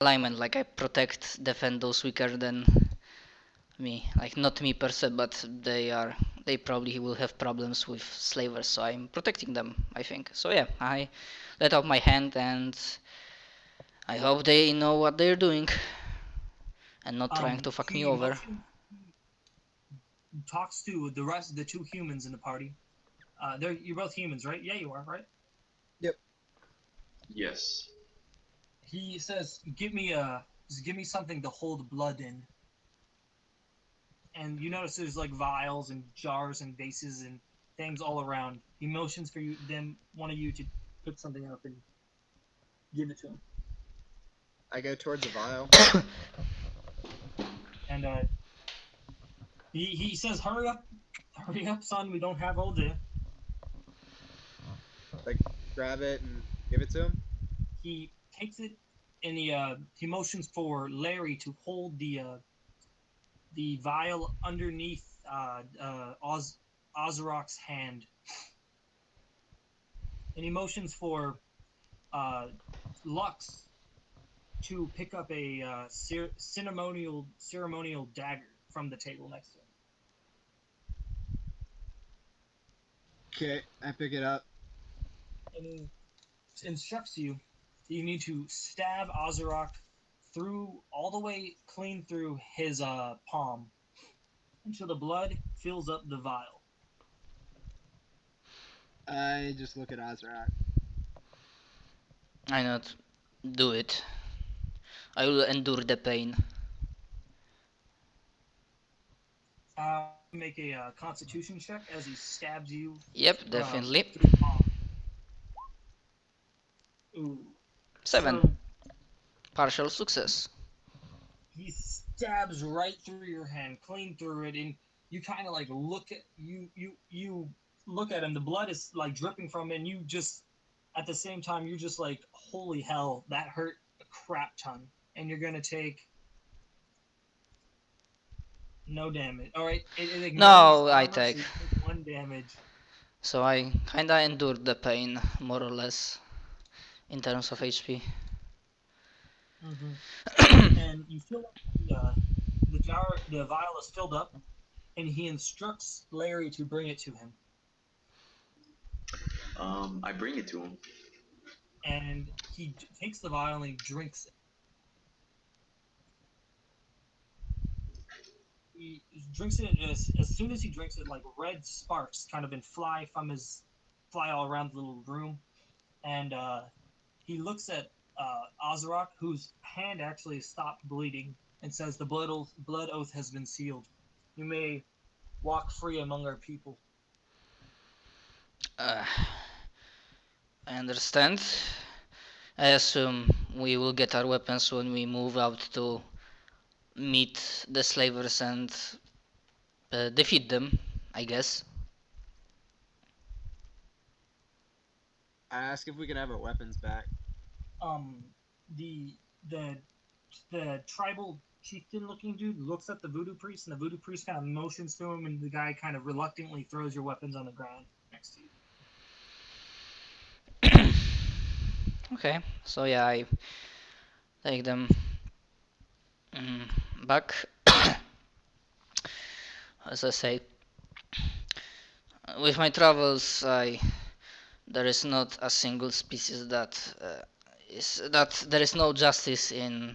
alignment, like I protect, defend those weaker than me. Like not me per se, but they probably will have problems with slavers, so I'm protecting them, I think. So yeah, I let out my hand and I hope they know what they're doing and not trying to fuck me He over. motions, he talks to the rest of the two humans in the party. You're both humans, right? Yeah, you are, right? Yep. Yes. He says, just give me something to hold blood in." And you notice there's like vials and jars and vases and things all around. He motions for one of you to pick something up and give it to him. I go towards the vial. And he says, hurry up, son. We don't have all day." Like, grab it and give it to him. He takes it and he motions for Larry to hold the vial underneath Ozarok's hand, and he motions for Lux to pick up a ceremonial dagger from the table next to him. Okay, I pick it up. And he instructs you that you need to stab Ozarok through all the way clean through his palm until the blood fills up the vial. I just look at Azrak. I not do it. I will endure the pain. Make a Constitution check as he stabs you. Yep, definitely. Through the palm. Ooh. 7. So Partial success. he stabs right through your hand, clean through it, and you kind of like look at you look at him. The blood is like dripping from it, and you just at the same time you're just like, holy hell, that hurt a crap ton, and you're gonna take no damage. All right, it ignores No, I armor, take. so you take 1 damage. So I kinda endured the pain, more or less, in terms of HP. And you feel like the vial is filled up, and he instructs Larry to bring it to him. I bring it to him. And he takes the vial and he drinks it. He drinks it as soon as he drinks it, like red sparks kind of fly all around the little room, and he looks at Ozarok, whose hand actually stopped bleeding, and says, "The blood oath has been sealed. You may walk free among our people." I understand. I assume we will get our weapons when we move out to meet the slavers and defeat them, I guess. I ask if we can have our weapons back. The the tribal chieftain-looking dude looks at the voodoo priest, and the voodoo priest kind of motions to him, and the guy kind of reluctantly throws your weapons on the ground next to you. Okay, so yeah, I take them back. As I say, with my travels, there is not a single species that there is no justice in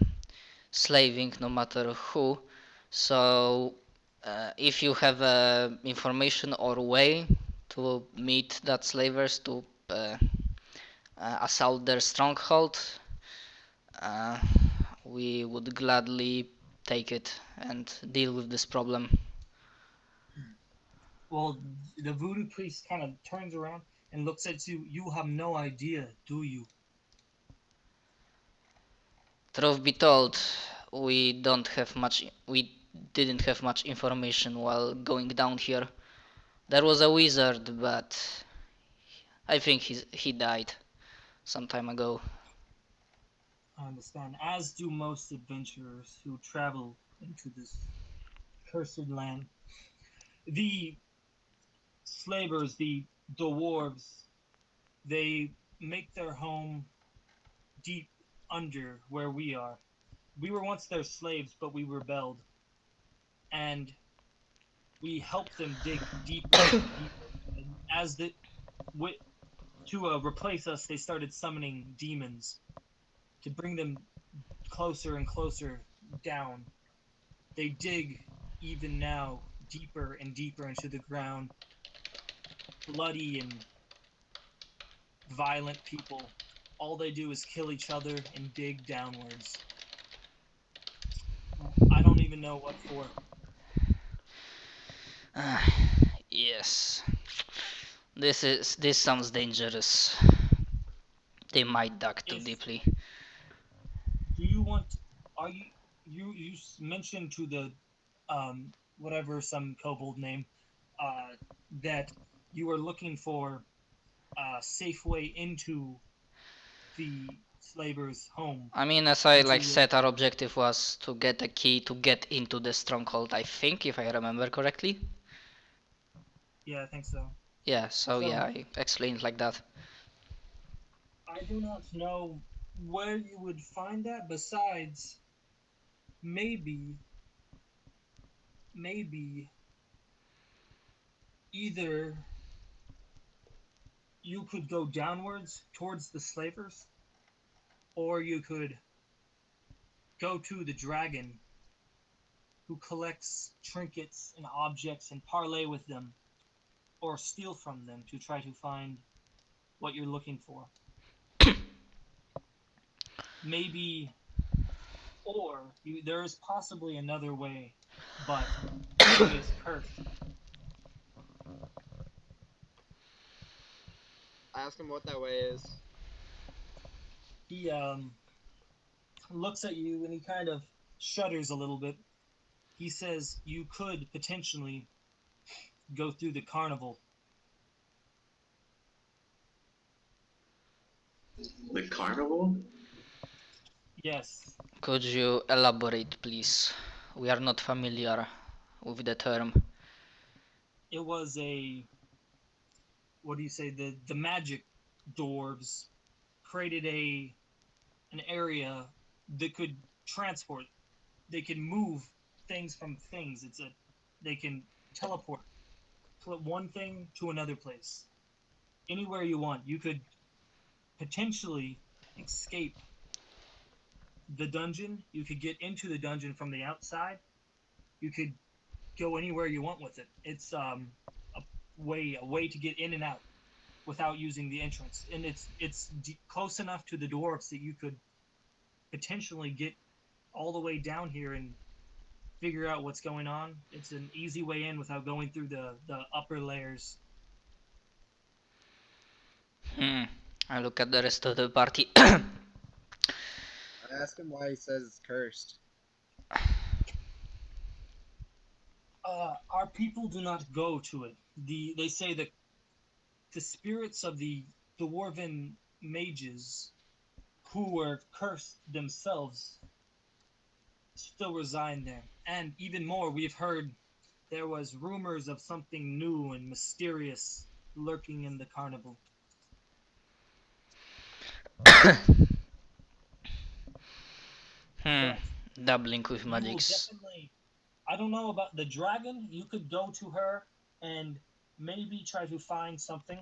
slaving, no matter who. So, if you have information or way to meet that slavers to assault their stronghold, uh, we would gladly take it and deal with this problem. Well, the voodoo priest kind of turns around and looks at you. "You have no idea, do you?" Truth be told, we didn't have much information while going down here. There was a wizard, but I think he died some time ago. I understand. As do most adventurers who travel into this cursed land. The slavers, the dwarves, they make their home deep under where we are. we were once their slaves, but we rebelled, and we helped them dig deeper and deeper. And as the to replace us, they started summoning demons to bring them closer and closer down. They dig even now deeper and deeper into the ground. Bloody and violent people. All they do is kill each other and dig downwards. I don't even know what for. Yes. This sounds dangerous. They might dug too If deeply. do you want? Are you mentioned to the whatever some kobold name that you are looking for a safe way into the slaver's home, I mean, as I into like said, our objective was to get a key to get into the stronghold, I think, if I remember correctly. yeah, I think so. Yeah, so So yeah, I explained like that. I do not know where you would find that besides maybe maybe either you could go downwards towards the slavers, or you could go to the dragon who collects trinkets and objects and parlay with them, or steal from them to try to find what you're looking for. Maybe, or there is possibly another way, but it is cursed. I ask him what that way is. He looks at you and he kind of shudders a little bit. He says you could potentially go through the carnival. The carnival? Yes, Could you elaborate, please? We are not familiar with the term. it was a, what do you say, the magic dwarves created an area that could transport. They can move things from things. They can teleport one thing to another place. Anywhere you want. You could potentially escape the dungeon. You could get into the dungeon from the outside. You could go anywhere you want with it. It's a way to get in and out without using the entrance, and it's close enough to the dwarves that you could potentially get all the way down here and figure out what's going on. It's an easy way in without going through the upper layers. I look at the rest of the party. I ask him why he says it's cursed. Our people do not go to it. They say that the spirits of the dwarven mages who were cursed themselves still reside there. And even more, we've heard there was rumors of something new and mysterious lurking in the carnival. But Dabbling with you will magics. definitely. I don't know about the dragon. You could go to her and maybe try to find something.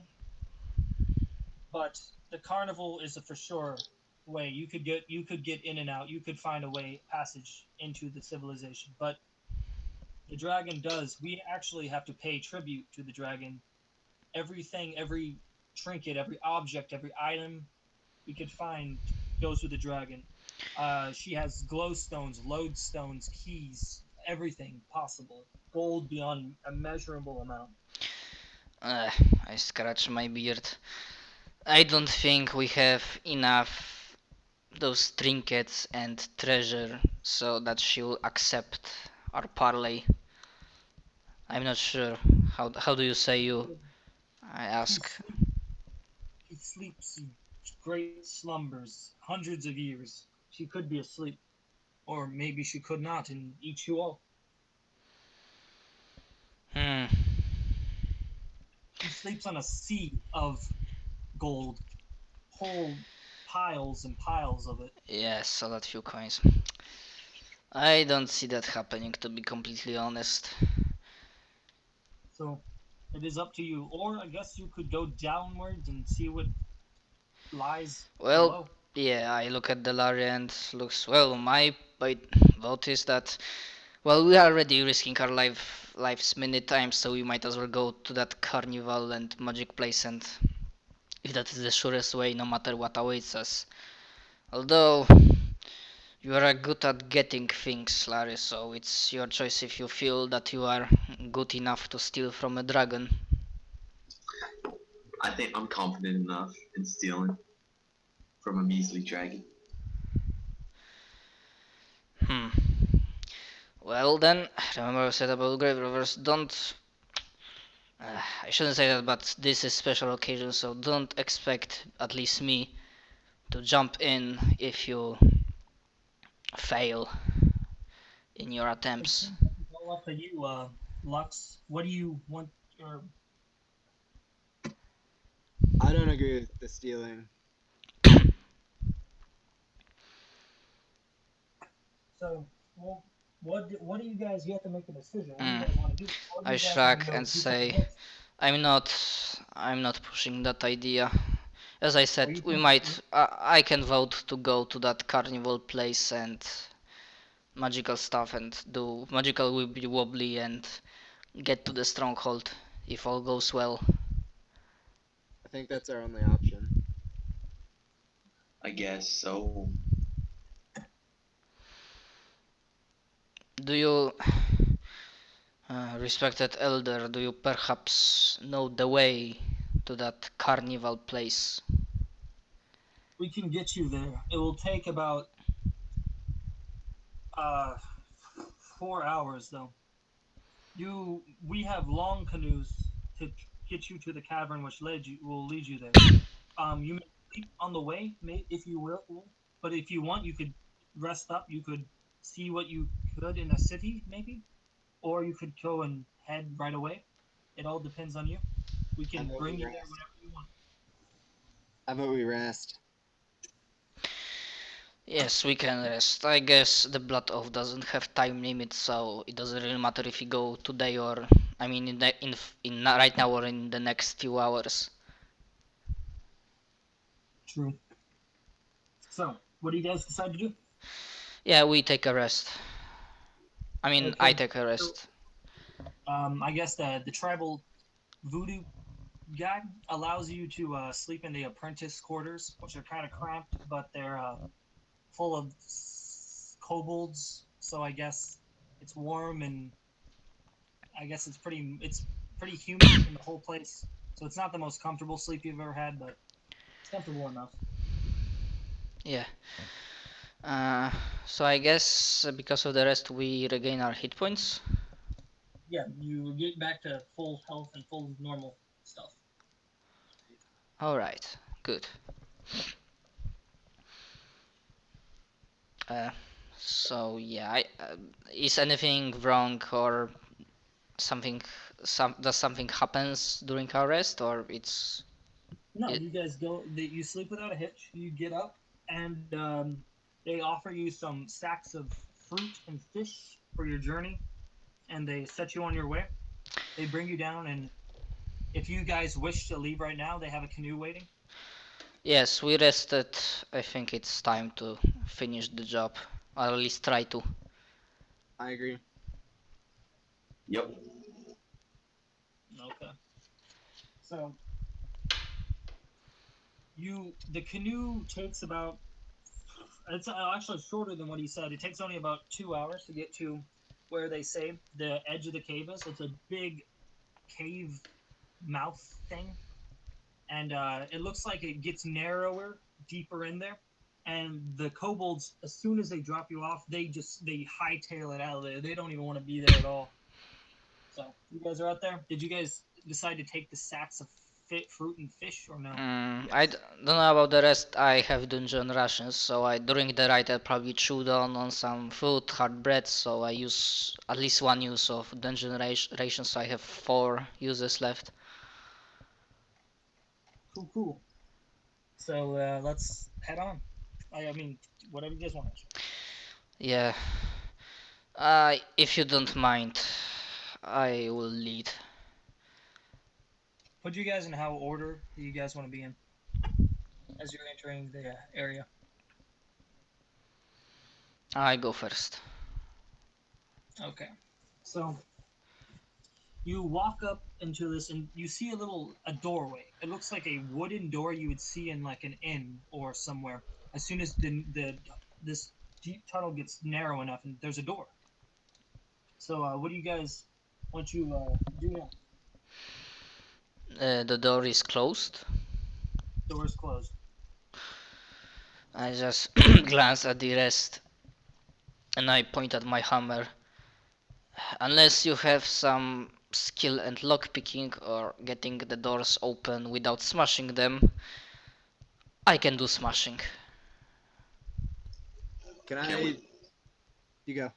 But the carnival is a for sure way. You could get in and out. You could find a way passage into the civilization. But the dragon does. We actually have to pay tribute to the dragon. Everything, every trinket, every object, every item we could find goes with the dragon. She has glowstones, lodestones, keys, everything possible. Gold beyond a measurable amount. Uh, I scratch my beard. I don't think we have enough those trinkets and treasure so that she'll accept our parlay. I'm not sure. How do you say you? I He ask. sleeps. He sleeps great slumbers, hundreds of years. She could be asleep, or maybe she could not, and eat you all. Hmm. He sleeps on a sea of gold, whole piles and piles of it. Yes, a lot few coins. I don't see that happening, to be completely honest. So it is up to you. Or I guess you could go downwards and see what lies Well, below. yeah, I look at the Larry and looks well. My vote is that well, we are already risking our lives many times, so we might as well go to that carnival and magic place, and if that is the surest way, no matter what awaits us. Although you are good at getting things, Larry, so it's your choice if you feel that you are good enough to steal from a dragon. I think I'm confident enough in stealing from a measly dragon. Hmm. Well then, remember I said about grave robbers, don't... I shouldn't say that, but this is special occasion, so don't expect, at least me, to jump in if you fail in your attempts. It's all up to you, Lux. What do you want your I don't agree with the stealing. so well what do you guys you have to make a decision? What do you Mm. guys want to do? Or do I you guys want shrug to go and do something say, else? I'm not, I'm not pushing that idea. As I Are said, you we thinking might, I can vote to go to that carnival place and magical stuff and do magical wibbly wobbly and get to the stronghold if all goes well. I think that's our only option. I guess so. Do you, respected elder, do you perhaps know the way to that carnival place? we can get you there? It will take about uh 4 hours though. We have long canoes to get you to the cavern which will lead you there. You may sleep on the way, if you will, but if you want, you could rest up. You could see what you could in a city, maybe, or you could go and head right away. It all depends on you. We How can about bring we you there rest? whenever you want. How about we rest? Yes, we can rest. I guess the blood oath doesn't have time limit, so it doesn't really matter if you go today or I mean in right now or in the next few hours. True. So, what do you guys decide to do? Yeah, we take a rest. I mean, I Okay. take a So, rest. I guess the tribal voodoo guy allows you to sleep in the apprentice quarters, which are kind of cramped, but they're full of kobolds. So I guess it's warm and I guess it's pretty humid in the whole place. So it's not the most comfortable sleep you've ever had, but it's comfortable enough. Yeah. Uh, so I guess because of the rest we regain our hit points. Yeah, you get back to full health and full normal stuff. All right, good. Uh, so yeah, is anything wrong or something? Does something happens during our rest or it's No, it? you guys you sleep without a hitch. You get up, and they offer you some sacks of fruit and fish for your journey, and they set you on your way. They bring you down, and if you guys wish to leave right now, they have a canoe waiting. Yes, we rested. I think it's time to finish the job, or at least try to. I agree. Yep. Okay. So the canoe takes about it's actually shorter than what he said. It takes only about 2 hours to get to where they say the edge of the cave is. It's a big cave mouth thing, and it looks like it gets narrower deeper in there. And the kobolds, as soon as they drop you off, they hightail it out of there. They don't even want to be there at all. So you guys are out there. Did you guys decide to take the sacks of fruit and fish or no? Don't know about the rest. I have dungeon rations, so I during the ride I probably chewed on some food, hard bread. So I use at least one use of dungeon rations. So I have 4 uses left. Cool, cool. So let's head on. I mean, whatever you guys want. Yeah. If you don't mind, I will lead. Put you guys in how order do you guys want to be in as you're entering the area? I go first. Okay. So you walk up into this and you see a doorway. It looks like a wooden door you would see in like an inn or somewhere. As soon as the this deep tunnel gets narrow enough and there's a door. So what do you guys want you do now? The door is closed. Door is closed. I just glance at the rest and I point at my hammer. Unless you have some skill and lockpicking or getting the doors open without smashing them, I can do smashing. Can Can I? we? You go.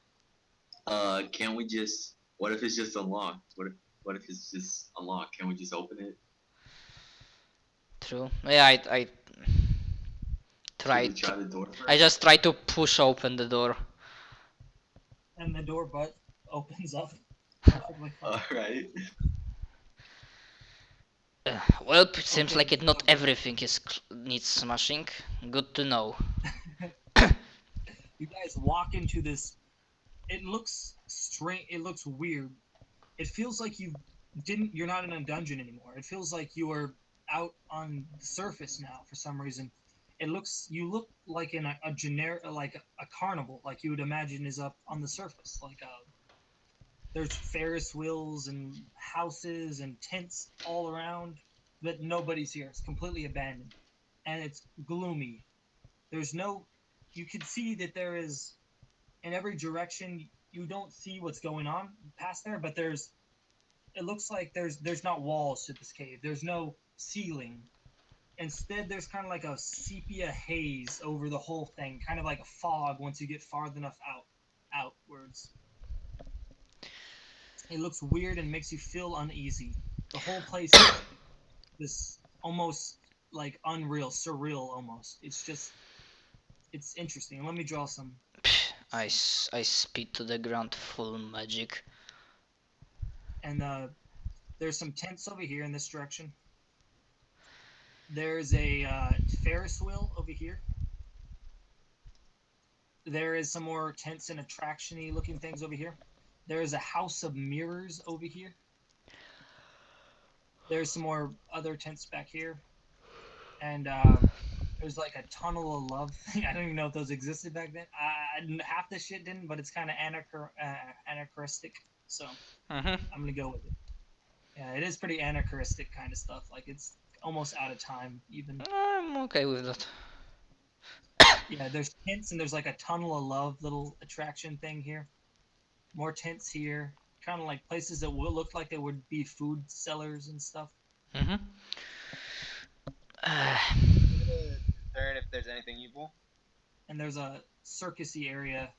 Can we just? What if it's just unlocked? What if it's just unlocked? Can we just open it? True. Yeah, I Should we tried. try the door first? I just try to push open the door. And the door but opens up. Perfectly fine. Alright. Well, it seems Okay. like it not everything needs smashing. Good to know. You guys walk into this. It looks strange. It looks weird. It feels like you're not in a dungeon anymore. It feels like you are out on the surface now for some reason. You look like in a generic, like a carnival, like you would imagine is up on the surface. Like there's Ferris wheels and houses and tents all around, but nobody's here. It's completely abandoned, and it's gloomy. There's no. You can see that there is in every direction. You don't see what's going on past there, but it looks like there's not walls to this cave. There's no ceiling. Instead, there's kind of like a sepia haze over the whole thing, kind of like a fog once you get far enough outwards. It looks weird and makes you feel uneasy. The whole place is this almost like unreal, surreal almost. It's interesting. Let me draw some. I spit to the ground full magic. And there's some tents over here in this direction. There's a Ferris wheel over here. There is some more tents and attraction-y looking things over here. There is a house of mirrors over here. There's some more other tents back here. And there's like a tunnel of love thing. I don't even know if those existed back then. Half this shit didn't, but it's kind of anachronistic. So I'm gonna go with it. Yeah, it is pretty anachronistic kind of stuff. Like it's almost out of time even. I'm okay with that. Yeah, there's tents and there's like a tunnel of love little attraction thing here. More tents here, kind of like places that would look like they would be food sellers and stuff. Mm-hmm. Discern if there's anything evil. And there's a circusy area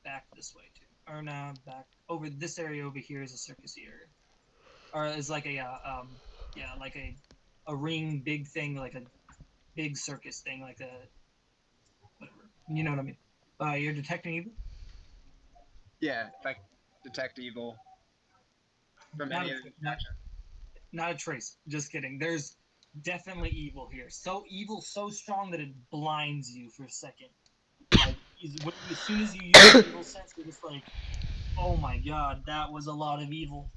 back this way too, or no, back over this area over here is a circusy area, or is like a like a ring big thing, like a big circus thing, like a whatever. You know what I mean? You're detecting evil. Yeah, if I detect evil from Not any a, of the not, actions. not a trace. Just kidding. There's definitely evil here. So evil, so strong that it blinds you for a second. Like as soon as you use the evil sense, you're just like, oh my god, that was a lot of evil.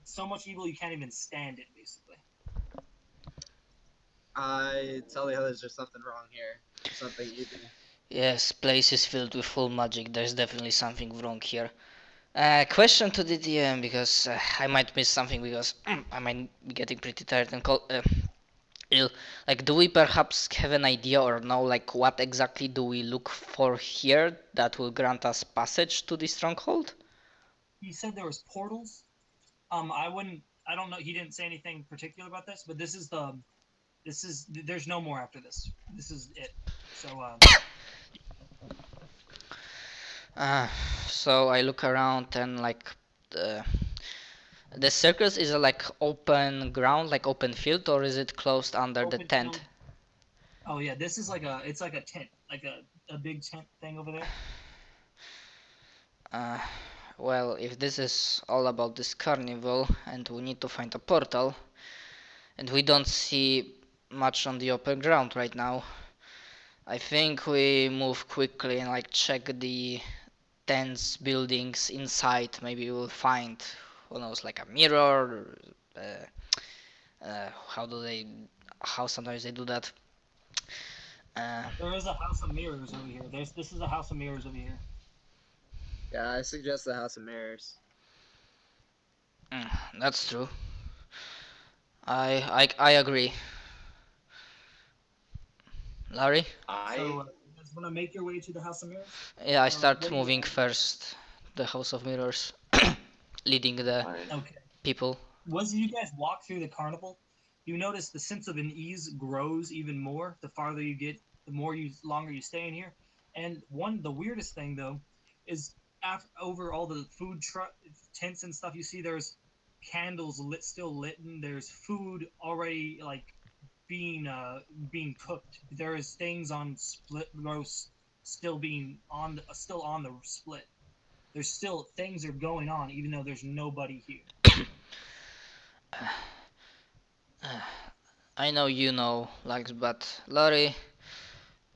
So much evil you can't even stand it, basically. I tell the others there's something wrong here. Something evil. Yes, place is filled with full magic. There's definitely something wrong here. Question to the DM because I might miss something because I might be getting pretty tired and ill. Like, do we perhaps have an idea or know like what exactly do we look for here that will grant us passage to the stronghold? He said there was portals. I don't know. He didn't say anything particular about this, but there's no more after this. This is it. So So I look around and like the circus is a like open ground, like open field, or is it closed under the open tent? field. Oh yeah, this is it's like a tent, like a big tent thing over there. Well, if this is all about this carnival and we need to find a portal and we don't see much on the open ground right now, I think we move quickly and like check the tents, buildings inside. Maybe we'll find, who knows, like a mirror. How do they? How sometimes they do that? There is a house of mirrors over here. This is a house of mirrors over here. Yeah, I suggest the House of Mirrors. That's true. I agree. Larry? So, I you guys want to make your way to the house of mirrors? Yeah, I Or start what do you moving want? first. The House of Mirrors, leading the I Okay. people. Once you guys walk through the carnival, you notice the sense of unease grows even more the farther you get, the longer you stay in here. And the weirdest thing though is over all the food truck tents and stuff you see, there's candles still lit, and there's food already like being cooked. There is things on split roast still on the split. There's still things are going on even though there's nobody here. I know you know, like, but Larry,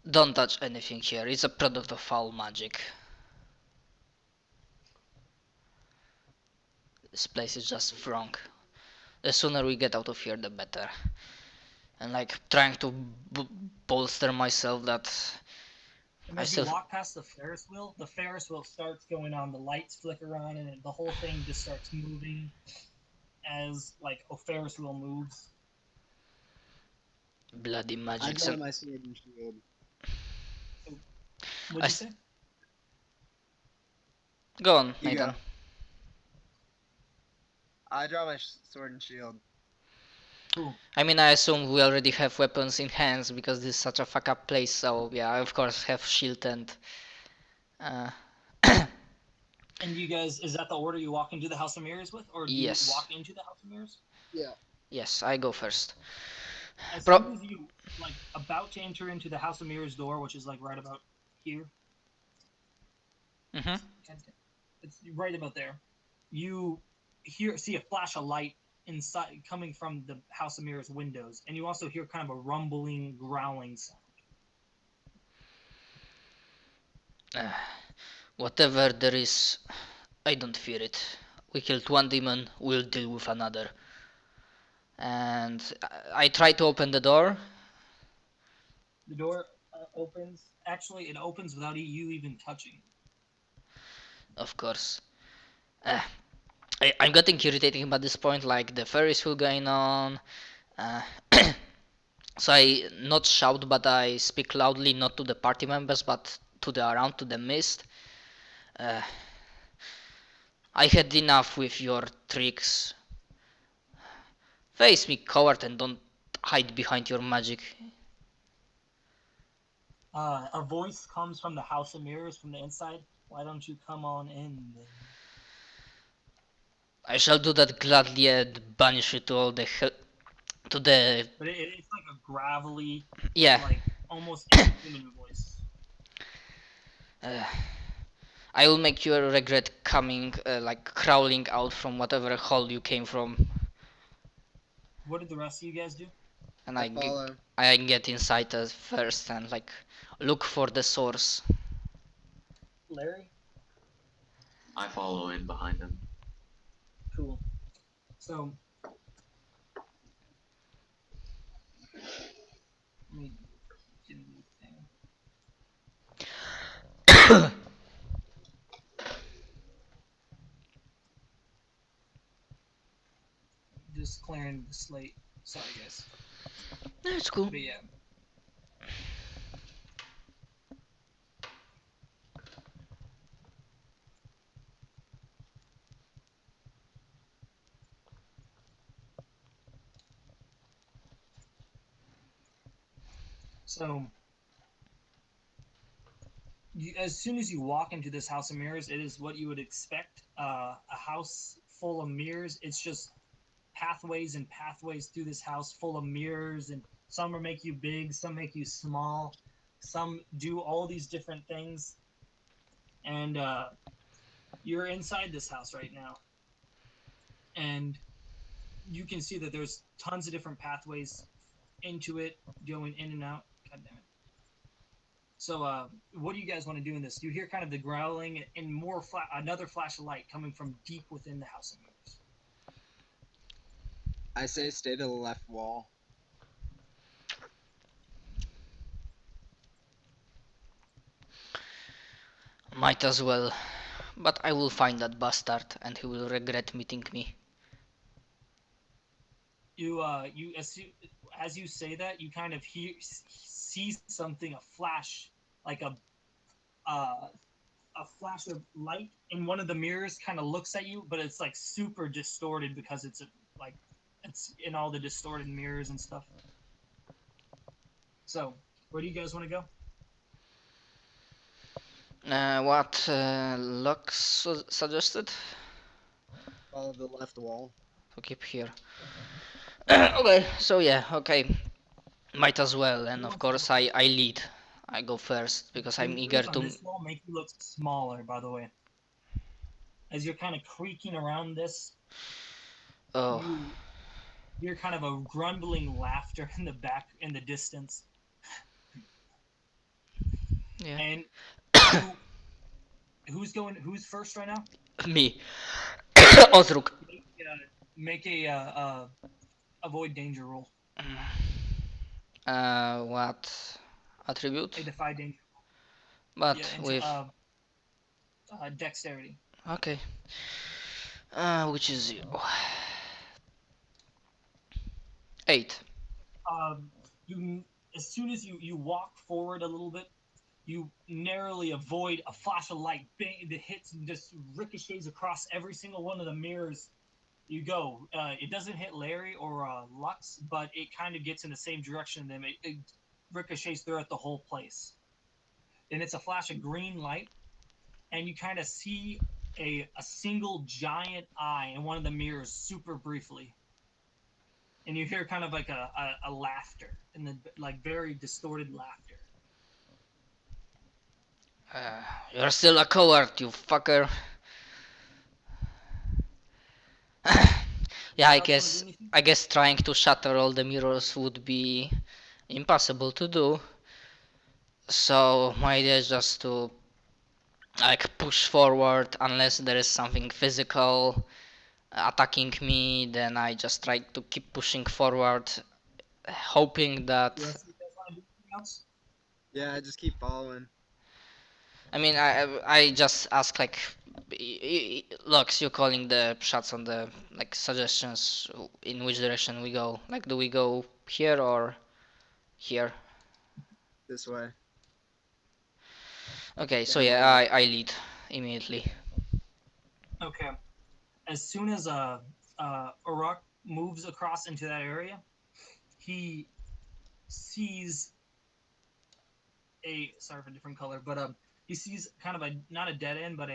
don't touch anything here. It's a product of foul magic. This place is just wrong. The sooner we get out of here, the better. And like trying to bolster myself that And I as you still. walk past the Ferris wheel starts going on, the lights flicker on, and the whole thing just starts moving as like a Ferris wheel moves. Bloody I magic. draw my sword and shield. What'd I you s- say? Go on, You Nathan. go. I draw my sword and shield. Cool. I mean, I assume we already have weapons in hands because this is such a fuck up place. So yeah, I of course have shield and. Uh, And you guys, is that the order you walk into the House of Mirrors with, or do you Yes. walk into the House of Mirrors? Yeah. yes, I go first. As Pro- soon as you like about to enter into the House of Mirrors door, which is like right about here, Mhm. it's right about there. You see a flash of light inside coming from the House of Mirrors windows, and you also hear kind of a rumbling, growling sound. Whatever there is, I don't fear it. We killed one demon, we'll deal with another. And I try to open the door. The door opens. Actually, it opens without you even touching. Of course. Uh, I'm getting irritating at this point, like the Ferris wheel going on. Uh, so I not shout, but I speak loudly, not to the party members, but to the around, to the mist. Uh, I had enough with your tricks. Face me, coward, and don't hide behind your magic. A voice comes from the House of Mirrors from the inside. Why don't you come on in then? I shall do that gladly and banish you to all the hell. To the. But it's like a gravelly, Yeah. like almost inhuman voice. Uh, I will make you regret coming, like crawling out from whatever hole you came from, What did the rest of you guys do? and I follow. I get inside first and like look for the source. Larry? I follow in behind him. Cool. So, let me get a new thing. Just clearing the slate. Sorry, guys. That's cool. But yeah. So, as soon as you walk into this House of Mirrors, it is what you would expect. A house full of mirrors. It's just pathways and pathways through this house full of mirrors, and some make you big, some make you small, some do all these different things. And You're inside this house right now, and you can see that there's tons of different pathways into it, going in and out. God damn it. So, what do you guys want to do in this? You hear kind of the growling and another flash of light coming from deep within the house of mirrors. I say stay to the left wall. Might as well. But I will find that bastard and he will regret meeting me. As you say that, you kind of see something, a flash, like a flash of light in one of the mirrors kind of looks at you, but it's like super distorted because it's in all the distorted mirrors and stuff. So, where do you guys want to go? What Lux suggested? Follow the left wall. To keep here. Okay, so yeah, okay. Might as well, and of course I lead. I go first because I'm eager to. This wall make you look smaller, by the way. As you're kind of creaking around this, Oh, you're kind of a grumbling laughter in the back, in the distance. yeah. And who's first right now? Me. Ozruk. Make a avoid danger roll. What attribute? A defy danger. But Yeah, with dexterity. okay. Which is 0. 8. As soon as you walk forward a little bit, you narrowly avoid a flash of light. Bang, the hits and just ricochets across every single one of the mirrors. You go. It doesn't hit Larry or Lux, but it kind of gets in the same direction. Then it ricochets throughout the whole place. And it's a flash of green light, and you kind of see a single giant eye in one of the mirrors super briefly. And you hear kind of like a laughter, and the like very distorted laughter. You're still a coward, you fucker. Yeah, I guess trying to shatter all the mirrors would be impossible to do. So my idea is just to like push forward unless there is something physical attacking me, then I just try to keep pushing forward, hoping that. The rest of you guys want to do anything else? Yeah, just keep following. I mean, I just ask like, Lux, you calling the shots on the like suggestions in which direction we go? Like, do we go here or here? This way. Okay, so yeah, I lead immediately. Okay. As soon as Uruk moves across into that area, he sees sorry for a different color, but he sees kind of not a dead end, but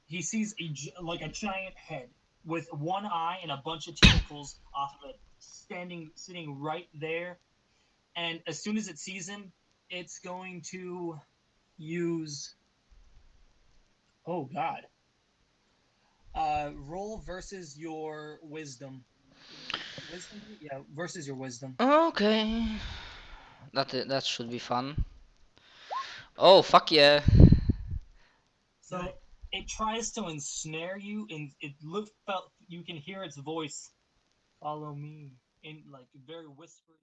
he sees like a giant head with one eye and a bunch of tentacles off of it, sitting right there. And as soon as it sees him, it's going to use. Oh God. Roll versus your wisdom. Wisdom, yeah, versus your wisdom. Okay, that should be fun. Oh fuck yeah! So it tries to ensnare you, and you can hear its voice. Follow me, in like very whispery.